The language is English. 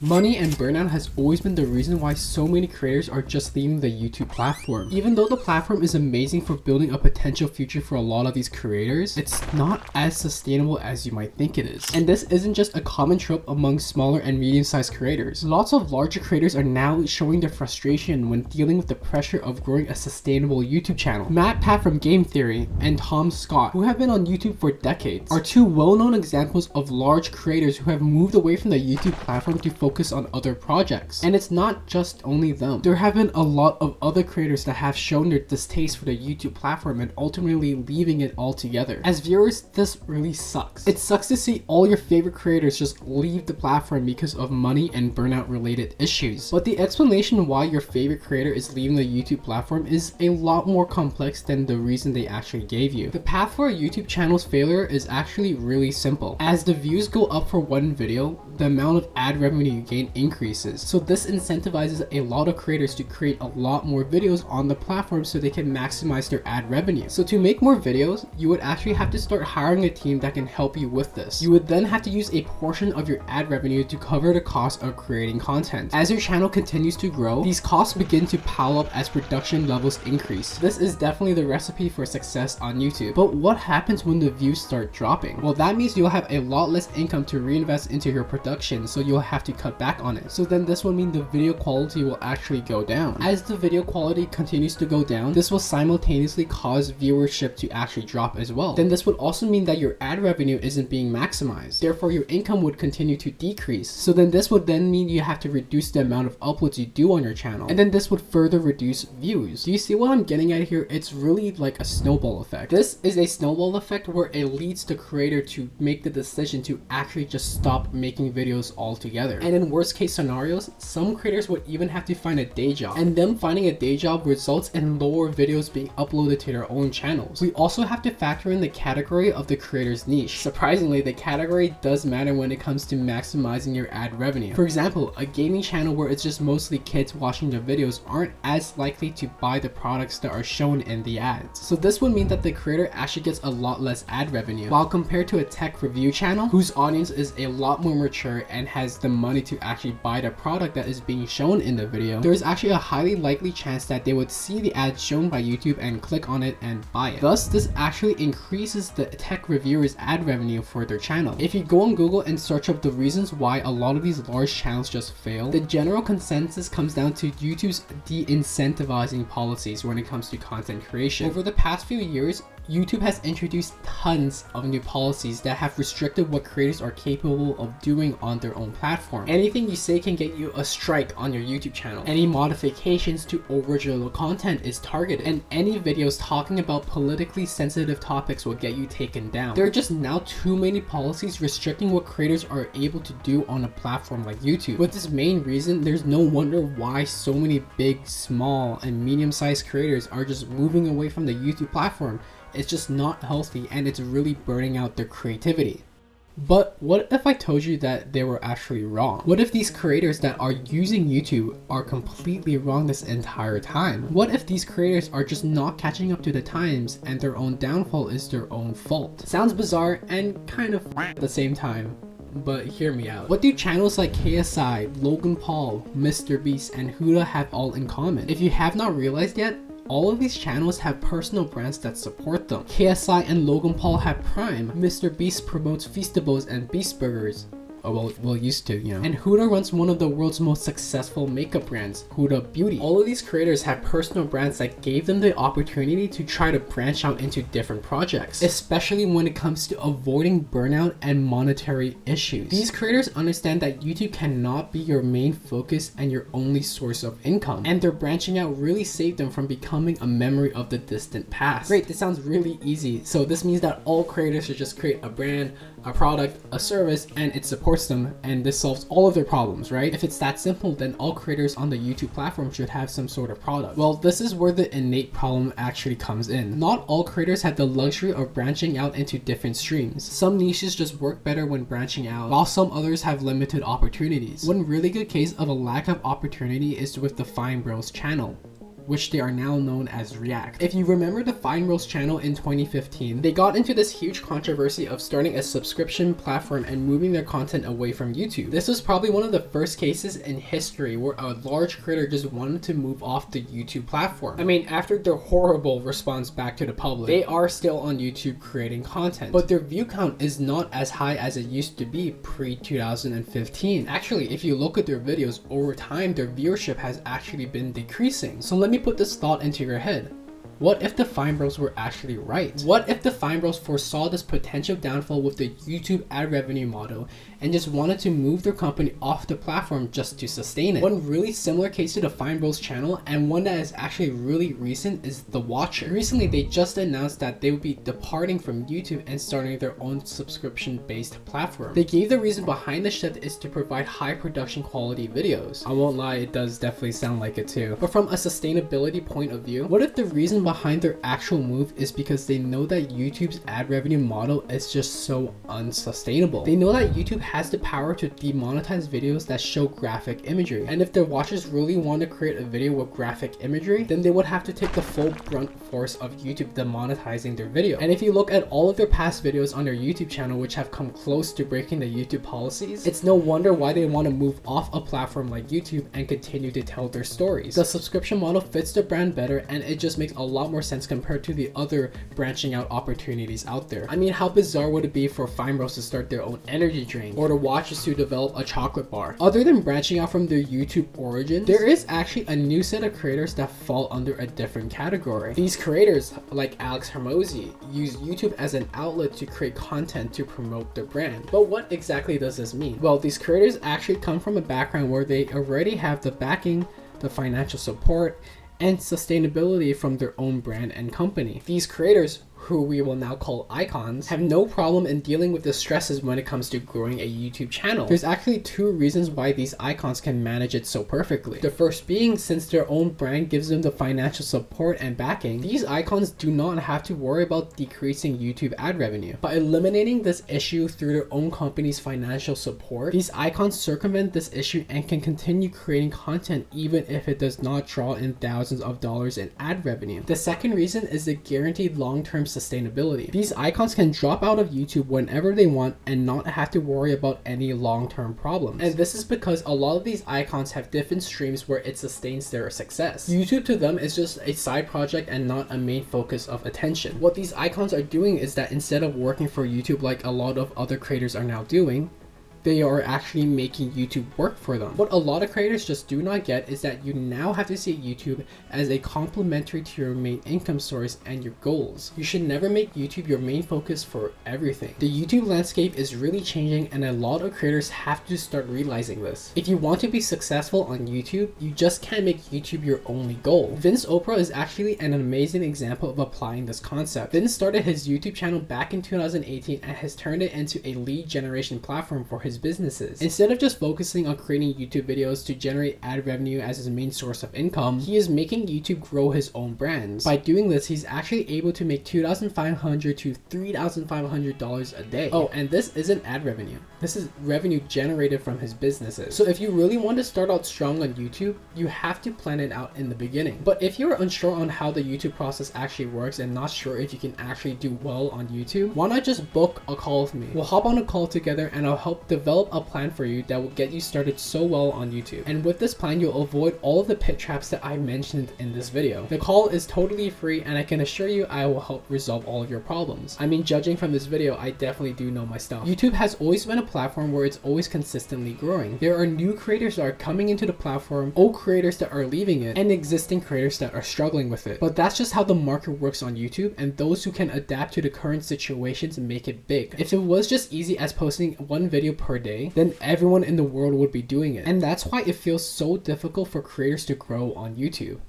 Money and burnout has always been the reason why so many creators are just leaving the YouTube platform. Even though the platform is amazing for building a potential future for a lot of these creators, it's not as sustainable as you might think it is. And this isn't just a common trope among smaller and medium-sized creators. Lots of larger creators are now showing their frustration when dealing with the pressure of growing a sustainable YouTube channel. Matt Pat from Game Theory and Tom Scott, who have been on YouTube for decades, are two well-known examples of large creators who have moved away from the YouTube platform to focus on other projects. And it's not just only them. There have been a lot of other creators that have shown their distaste for the YouTube platform and ultimately leaving it altogether. As viewers, this really sucks. It sucks to see all your favorite creators just leave the platform because of money and burnout related issues. But the explanation why your favorite creator is leaving the YouTube platform is a lot more complex than the reason they actually gave you. The path for a YouTube channel's failure is actually really simple. As the views go up for one video, the amount of ad revenue you gain increases. So this incentivizes a lot of creators to create a lot more videos on the platform so they can maximize their ad revenue. So to make more videos, you would actually have to start hiring a team that can help you with this. You would then have to use a portion of your ad revenue to cover the cost of creating content. As your channel continues to grow, these costs begin to pile up as production levels increase. This is definitely the recipe for success on YouTube. But what happens when the views start dropping? Well, that means you'll have a lot less income to reinvest into your production, so you'll have to cut back on it. So then this will mean the video quality will actually go down. As the video quality continues to go down, this will simultaneously cause viewership to actually drop as well. Then this would also mean that your ad revenue isn't being maximized. Therefore, your income would continue to decrease. So then this would then mean you have to reduce the amount of uploads you do on your channel. And then this would further reduce views. Do you see what I'm getting at here? It's really like a snowball effect. This is a snowball effect where it leads the creator to make the decision to actually just stop making videos altogether. And in worst case scenarios, some creators would even have to find a day job, and them finding a day job results in lower videos being uploaded to their own channels. We also have to factor in the category of the creator's niche. Surprisingly, the category does matter when it comes to maximizing your ad revenue. For example, a gaming channel where it's just mostly kids watching their videos aren't as likely to buy the products that are shown in the ads. So this would mean that the creator actually gets a lot less ad revenue, while compared to a tech review channel whose audience is a lot more mature and has the money to actually buy the product that is being shown in the video, there is actually a highly likely chance that they would see the ad shown by YouTube and click on it and buy it. Thus, this actually increases the tech reviewer's ad revenue for their channel. If you go on Google and search up the reasons why a lot of these large channels just fail, the general consensus comes down to YouTube's de-incentivizing policies when it comes to content creation. Over the past few years, YouTube has introduced tons of new policies that have restricted what creators are capable of doing on their own platform. Anything you say can get you a strike on your YouTube channel. Any modifications to original content is targeted, and any videos talking about politically sensitive topics will get you taken down. There are just now too many policies restricting what creators are able to do on a platform like YouTube. With this main reason, there's no wonder why so many big, small, and medium-sized creators are just moving away from the YouTube platform. It's just not healthy, and it's really burning out their creativity. But what if I told you that they were actually wrong? What if these creators that are using YouTube are completely wrong this entire time? What if these creators are just not catching up to the times and their own downfall is their own fault? Sounds bizarre and kind of at the same time. But hear me out. What do channels like KSI, Logan Paul, MrBeast, and Huda have all in common? If you have not realized yet, all of these channels have personal brands that support them. KSI and Logan Paul have Prime. MrBeast promotes Feastables and Beast Burgers. Oh, well, used to, you know. And Huda runs one of the world's most successful makeup brands, Huda Beauty. All of these creators have personal brands that gave them the opportunity to try to branch out into different projects, especially when it comes to avoiding burnout and monetary issues. These creators understand that YouTube cannot be your main focus and your only source of income, and their branching out really saved them from becoming a memory of the distant past. Great, this sounds really easy. So this means that all creators should just create a brand, a product, a service, and it supports them, and this solves all of their problems, right? If it's that simple, then all creators on the YouTube platform should have some sort of product. Well, this is where the innate problem actually comes in. Not all creators have the luxury of branching out into different streams. Some niches just work better when branching out, while some others have limited opportunities. One really good case of a lack of opportunity is with the Fine Bros channel. which they are now known as React. If you remember the Vine Bros channel in 2015, they got into this huge controversy of starting a subscription platform and moving their content away from YouTube. This was probably one of the first cases in history where a large creator just wanted to move off the YouTube platform. I mean, after their horrible response back to the public, they are still on YouTube creating content, but their view count is not as high as it used to be pre-2015. Actually, if you look at their videos over time, their viewership has actually been decreasing. So let me put this thought into your head. What if the Vine Bros were actually right? What if the Vine Bros foresaw this potential downfall with the YouTube ad revenue model and just wanted to move their company off the platform just to sustain it? One really similar case to the Vine Bros channel, and one that is actually really recent, is The Watcher. Recently, they just announced that they would be departing from YouTube and starting their own subscription-based platform. They gave the reason behind the shift is to provide high production quality videos. I won't lie, it does definitely sound like it too. But from a sustainability point of view, what if the reason behind their actual move is because they know that YouTube's ad revenue model is just so unsustainable? They know that YouTube has the power to demonetize videos that show graphic imagery, and if their watchers really want to create a video with graphic imagery, then they would have to take the full brunt force of YouTube demonetizing their video. And if you look at all of their past videos on their YouTube channel which have come close to breaking the YouTube policies, it's no wonder why they want to move off a platform like YouTube and continue to tell their stories. The subscription model fits the brand better, and it just makes a lot more sense compared to the other branching out opportunities out there. I mean, how bizarre would it be for Vine Bros to start their own energy drink, or the Watchers to develop a chocolate bar? Other than branching out from their YouTube origins, there is actually a new set of creators that fall under a different category. These creators, like Alex Hermosi, use YouTube as an outlet to create content to promote their brand. But what exactly does this mean? Well, these creators actually come from a background where they already have the backing, the financial support, and sustainability from their own brand and company. These creators, who we will now call icons, have no problem in dealing with the stresses when it comes to growing a YouTube channel. There's actually two reasons why these icons can manage it so perfectly. The first being, since their own brand gives them the financial support and backing, these icons do not have to worry about decreasing YouTube ad revenue. By eliminating this issue through their own company's financial support, these icons circumvent this issue and can continue creating content even if it does not draw in thousands of dollars in ad revenue. The second reason is the guaranteed long-term sustainability. These icons can drop out of YouTube whenever they want and not have to worry about any long-term problems. And this is because a lot of these icons have different streams where it sustains their success. YouTube to them is just a side project and not a main focus of attention. What these icons are doing is that instead of working for YouTube like a lot of other creators are now doing, they are actually making YouTube work for them. What a lot of creators just do not get is that you now have to see YouTube as a complementary to your main income source and your goals. You should never make YouTube your main focus for everything. The YouTube landscape is really changing, and a lot of creators have to start realizing this. If you want to be successful on YouTube, you just can't make YouTube your only goal. Vince Oprah is actually an amazing example of applying this concept. Vince started his YouTube channel back in 2018 and has turned it into a lead generation platform for his businesses. Instead of just focusing on creating YouTube videos to generate ad revenue as his main source of income, he is making YouTube grow his own brands. By doing this, he's actually able to make $2,500 to $3,500 a day. Oh, and this isn't ad revenue. This is revenue generated from his businesses. So if you really want to start out strong on YouTube, you have to plan it out in the beginning. But if you're unsure on how the YouTube process actually works and not sure if you can actually do well on YouTube, why not just book a call with me? We'll hop on a call together and I'll help develop a plan for you that will get you started so well on YouTube. And with this plan, you'll avoid all of the pit traps that I mentioned in this video. The call is totally free, and I can assure you I will help resolve all of your problems. I mean, judging from this video, I definitely do know my stuff. YouTube has always been a platform where it's always consistently growing. There are new creators that are coming into the platform, old creators that are leaving it, and existing creators that are struggling with it. But that's just how the market works on YouTube, and those who can adapt to the current situations make it big. If it was just easy as posting one video per day, then everyone in the world would be doing it. And that's why it feels so difficult for creators to grow on YouTube.